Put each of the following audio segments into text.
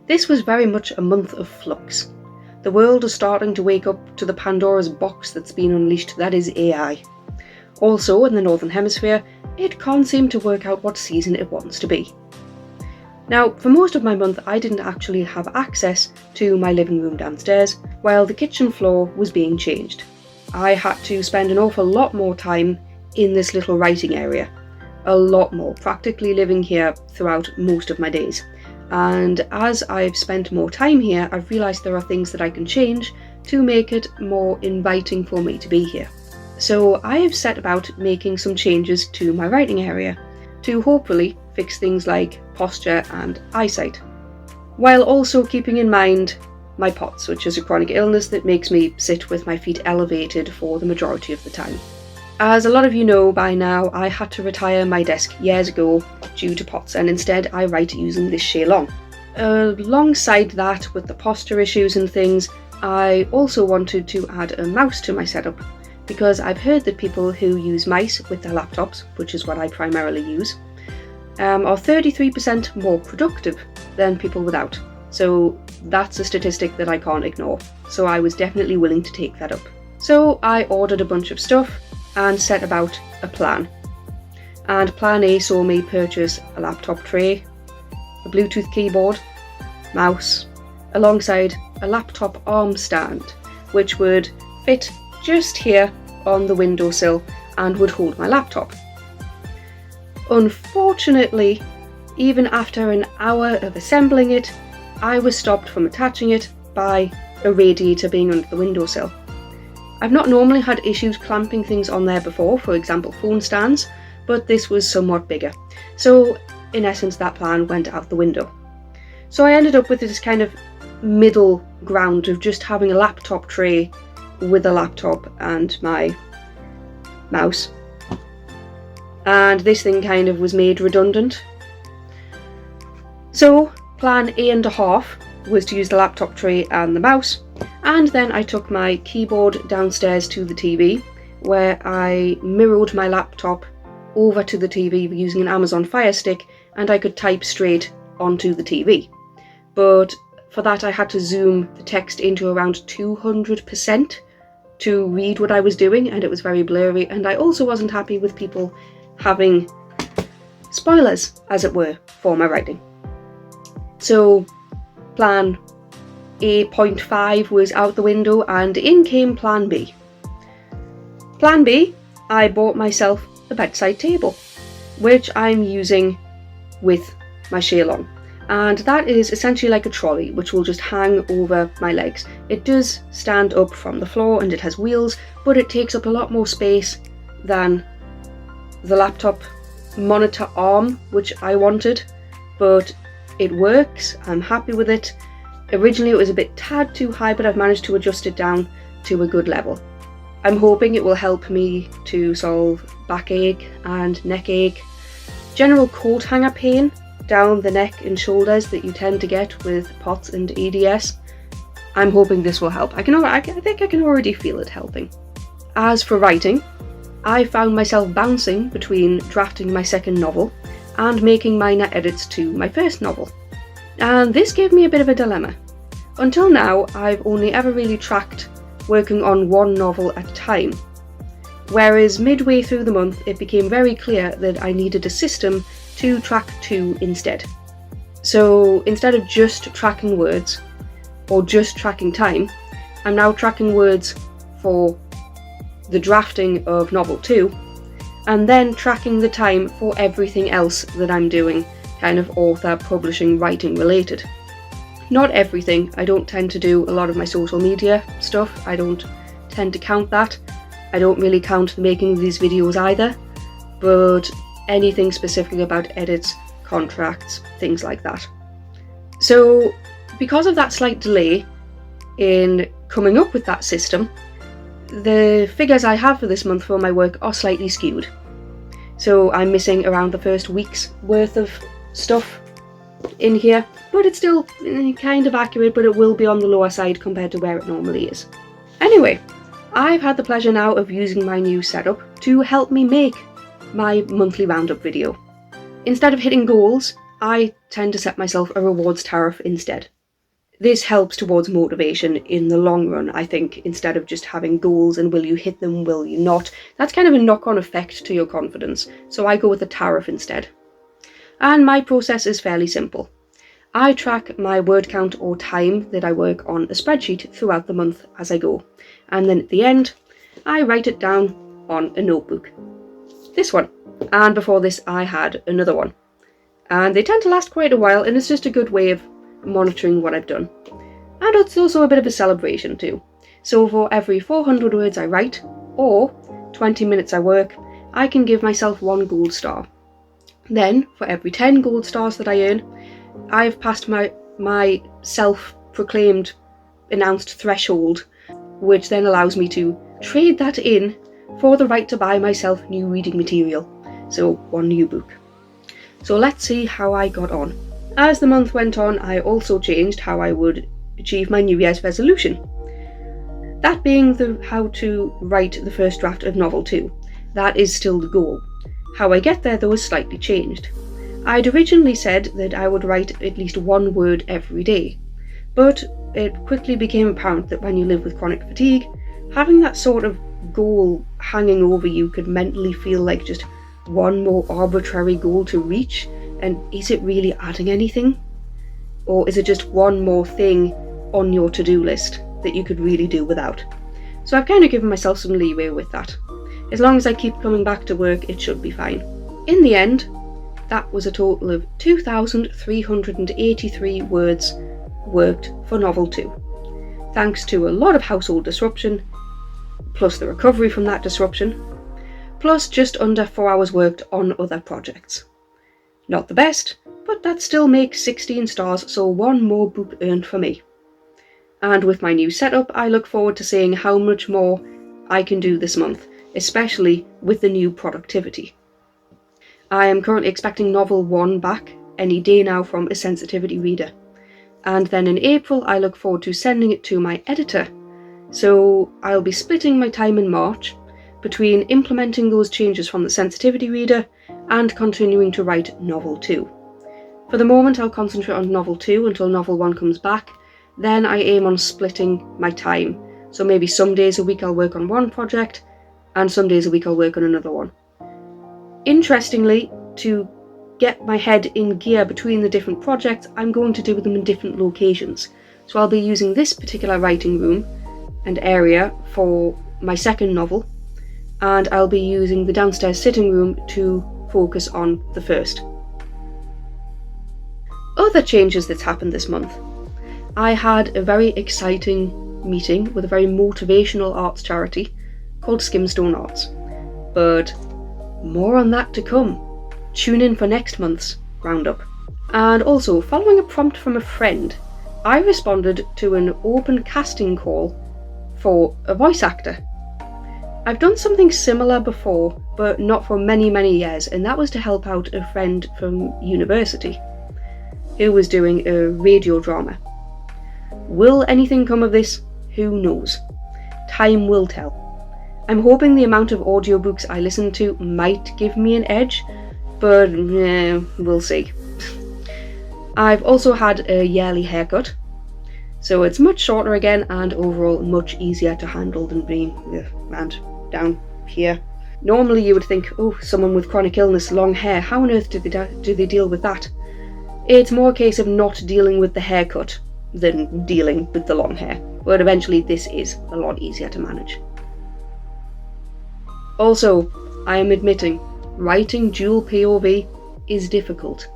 This was very much a month of flux. The world is starting to wake up to the Pandora's box that's been unleashed, that is AI. Also, in the Northern Hemisphere, it can't seem to work out what season it wants to be. Now, for most of my month, I didn't actually have access to my living room downstairs, while the kitchen floor was being changed. I had to spend an awful lot more time in this little writing area. A lot more, practically living here throughout most of my days. And as I've spent more time here, I've realised there are things that I can change to make it more inviting for me to be here. So I have set about making some changes to my writing area to hopefully fix things like posture and eyesight, while also keeping in mind my POTS, which is a chronic illness that makes me sit with my feet elevated for the majority of the time. As a lot of you know by now, I had to retire my desk years ago due to POTS, and instead I write using this Shaylong. Alongside that, with the posture issues and things, I also wanted to add a mouse to my setup, because I've heard that people who use mice with their laptops, which is what I primarily use, are 33% more productive than people without. So that's a statistic that I can't ignore. So I was definitely willing to take that up. So I ordered a bunch of stuff and set about a plan. And plan A saw me purchase a laptop tray, a Bluetooth keyboard, mouse, alongside a laptop arm stand, which would fit just here on the windowsill and would hold my laptop. Unfortunately, even after an hour of assembling it, I was stopped from attaching it by a radiator being under the windowsill. I've not normally had issues clamping things on there before, for example phone stands, but this was somewhat bigger. So in essence that plan went out the window. So I ended up with this kind of middle ground of just having a laptop tray with a laptop and my mouse. And this thing kind of was made redundant. So plan A and a half was to use the laptop tray and the mouse, and then I took my keyboard downstairs to the TV, where I mirrored my laptop over to the TV using an Amazon Fire Stick, and I could type straight onto the TV. But for that I had to zoom the text into around 200% to read what I was doing, and it was very blurry, and I also wasn't happy with people having spoilers, as it were, for my writing. So plan A.5 was out the window, and in came plan B. Plan B, I bought myself a bedside table, which I'm using with my Shaylong. And that is essentially like a trolley, which will just hang over my legs. It does stand up from the floor and it has wheels, but it takes up a lot more space than the laptop monitor arm, which I wanted, but it works, I'm happy with it. Originally it was a bit tad too high, but I've managed to adjust it down to a good level. I'm hoping it will help me to solve backache and neck ache, general coat hanger pain down the neck and shoulders that you tend to get with POTS and EDS. I'm hoping this will help. I think I can already feel it helping. As for writing, I found myself bouncing between drafting my second novel and making minor edits to my first novel. And this gave me a bit of a dilemma. Until now, I've only ever really tracked working on one novel at a time. Whereas midway through the month, it became very clear that I needed a system to track two instead. So instead of just tracking words, or just tracking time, I'm now tracking words for the drafting of novel 2, and then tracking the time for everything else that I'm doing, kind of author, publishing, writing related. Not everything. I don't tend to do a lot of my social media stuff. I don't tend to count that. I don't really count the making of these videos either, but anything specifically about edits, contracts, things like that. So because of that slight delay in coming up with that system, the figures I have for this month for my work are slightly skewed. So I'm missing around the first week's worth of stuff in here, but it's still kind of accurate, but it will be on the lower side compared to where it normally is. Anyway, I've had the pleasure now of using my new setup to help me make my monthly roundup video. Instead of hitting goals, I tend to set myself a rewards tariff instead. This helps towards motivation in the long run, I think, instead of just having goals and will you hit them, will you not. That's kind of a knock-on effect to your confidence, so I go with a tariff instead. And my process is fairly simple. I track my word count or time that I work on a spreadsheet throughout the month as I go, and then at the end, I write it down on a notebook. This one, and before this I had another one. And they tend to last quite a while, and it's just a good way of monitoring what I've done. And it's also a bit of a celebration too. So for every 400 words I write, or 20 minutes I work, I can give myself 1 gold star. Then, for every 10 gold stars that I earn, I've passed my self-proclaimed announced threshold, which then allows me to trade that in for the right to buy myself new reading material. So 1 new book. So let's see how I got on. As the month went on, I also changed how I would achieve my New Year's resolution. That being how to write the first draft of novel 2. That is still the goal. How I get there though is slightly changed. I'd originally said that I would write at least 1 word every day, but it quickly became apparent that when you live with chronic fatigue, having that sort of goal hanging over you could mentally feel like just one more arbitrary goal to reach, and is it really adding anything? Or is it just one more thing on your to-do list that you could really do without? So I've kind of given myself some leeway with that. As long as I keep coming back to work, it should be fine. In the end, that was a total of 2,383 words worked for novel 2. Thanks to a lot of household disruption, plus the recovery from that disruption, plus just under 4 hours worked on other projects. Not the best, but that still makes 16 stars, so 1 more book earned for me. And with my new setup, I look forward to seeing how much more I can do this month, especially with the new productivity. I am currently expecting novel 1 back any day now from a sensitivity reader. And then in April, I look forward to sending it to my editor. So I'll be splitting my time in March between implementing those changes from the sensitivity reader and continuing to write novel 2. For the moment, I'll concentrate on novel 2 until novel 1 comes back. Then I aim on splitting my time. So maybe some days a week I'll work on 1 project, and some days a week I'll work on another one. Interestingly, to get my head in gear between the different projects, I'm going to do them in different locations. So I'll be using this particular writing room and area for my second novel, and I'll be using the downstairs sitting room to focus on the first. Other changes that's happened this month. I had a very exciting meeting with a very motivational arts charity called Skimstone Arts, but more on that to come. Tune in for next month's roundup. And also, following a prompt from a friend, I responded to an open casting call for a voice actor. I've done something similar before, but not for many years, and that was to help out a friend from university who was doing a radio drama. Will anything come of this? Who knows? Time will tell. I'm hoping the amount of audiobooks I listen to might give me an edge, but we'll see. I've also had a yearly haircut, so it's much shorter again and overall much easier to handle than being and down here. Normally you would think, oh, someone with chronic illness, long hair, how on earth do they deal with that? It's more a case of not dealing with the haircut than dealing with the long hair, but eventually this is a lot easier to manage. Also, I am admitting, writing dual POV is difficult.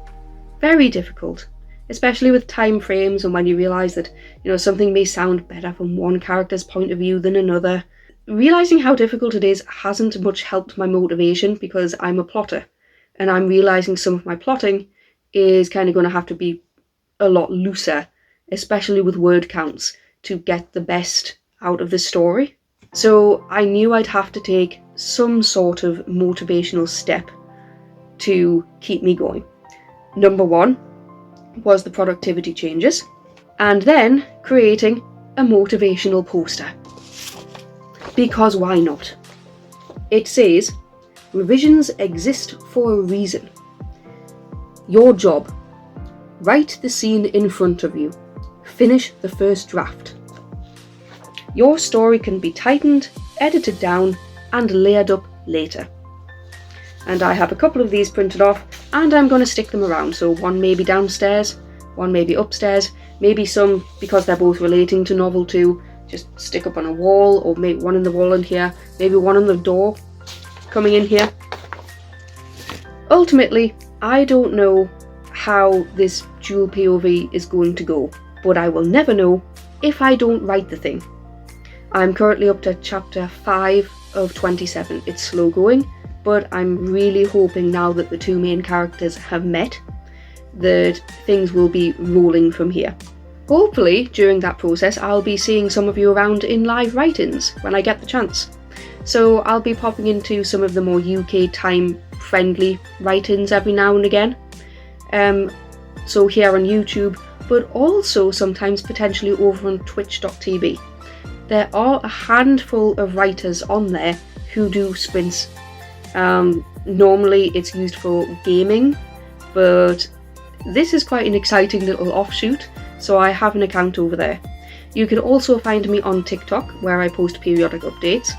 Very difficult. Especially with time frames and when you realise that, something may sound better from one character's point of view than another. Realising how difficult it is hasn't much helped my motivation because I'm a plotter, and I'm realising some of my plotting is kind of going to have to be a lot looser, especially with word counts, to get the best out of the story. So I knew I'd have to take some sort of motivational step to keep me going. Number 1 was the productivity changes, and then creating a motivational poster. Because why not? It says, revisions exist for a reason. Your job. Write the scene in front of you. finish the first draft. Your story can be tightened, edited down, and layered up later. And I have a couple of these printed off, and I'm going to stick them around. So one may be downstairs, one may be upstairs, maybe some, because they're both relating to novel 2, just stick up on a wall, or maybe one in the wall in here, maybe one on the door coming in here. Ultimately, I don't know how this dual POV is going to go, but I will never know if I don't write the thing. I'm currently up to chapter 5 of 27. It's slow going, but I'm really hoping now that the 2 main characters have met, that things will be rolling from here. Hopefully, during that process, I'll be seeing some of you around in live write-ins when I get the chance. So I'll be popping into some of the more UK time-friendly write-ins every now and again. So here on YouTube, but also sometimes potentially over on twitch.tv. There are a handful of writers on there who do sprints. Normally it's used for gaming, but this is quite an exciting little offshoot, so I have an account over there. You can also find me on TikTok, where I post periodic updates.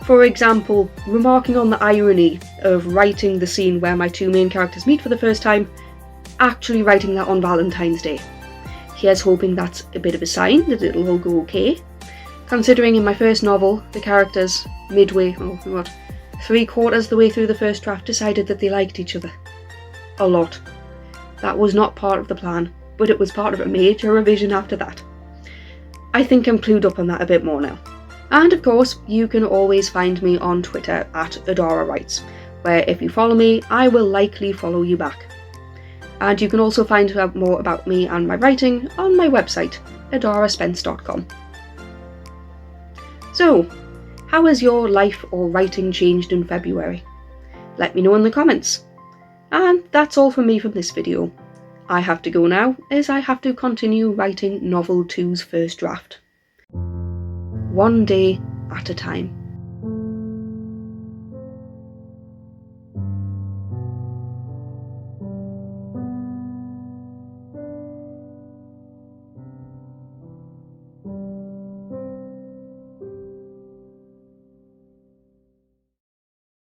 For example, remarking on the irony of writing the scene where my 2 main characters meet for the first time, actually writing that on Valentine's Day. Here's hoping that's a bit of a sign that it'll all go okay. Considering in my first novel, the characters midway, 3/4 the way through the first draft decided that they liked each other. A lot. That was not part of the plan, but it was part of a major revision after that. I think I'm clued up on that a bit more now. And of course, you can always find me on Twitter at Adara Writes, where if you follow me, I will likely follow you back. And you can also find out more about me and my writing on my website, adaraspence.com. So, how has your life or writing changed in February? Let me know in the comments. And that's all from me from this video. I have to go now, as I have to continue writing novel 2's first draft. One day at a time.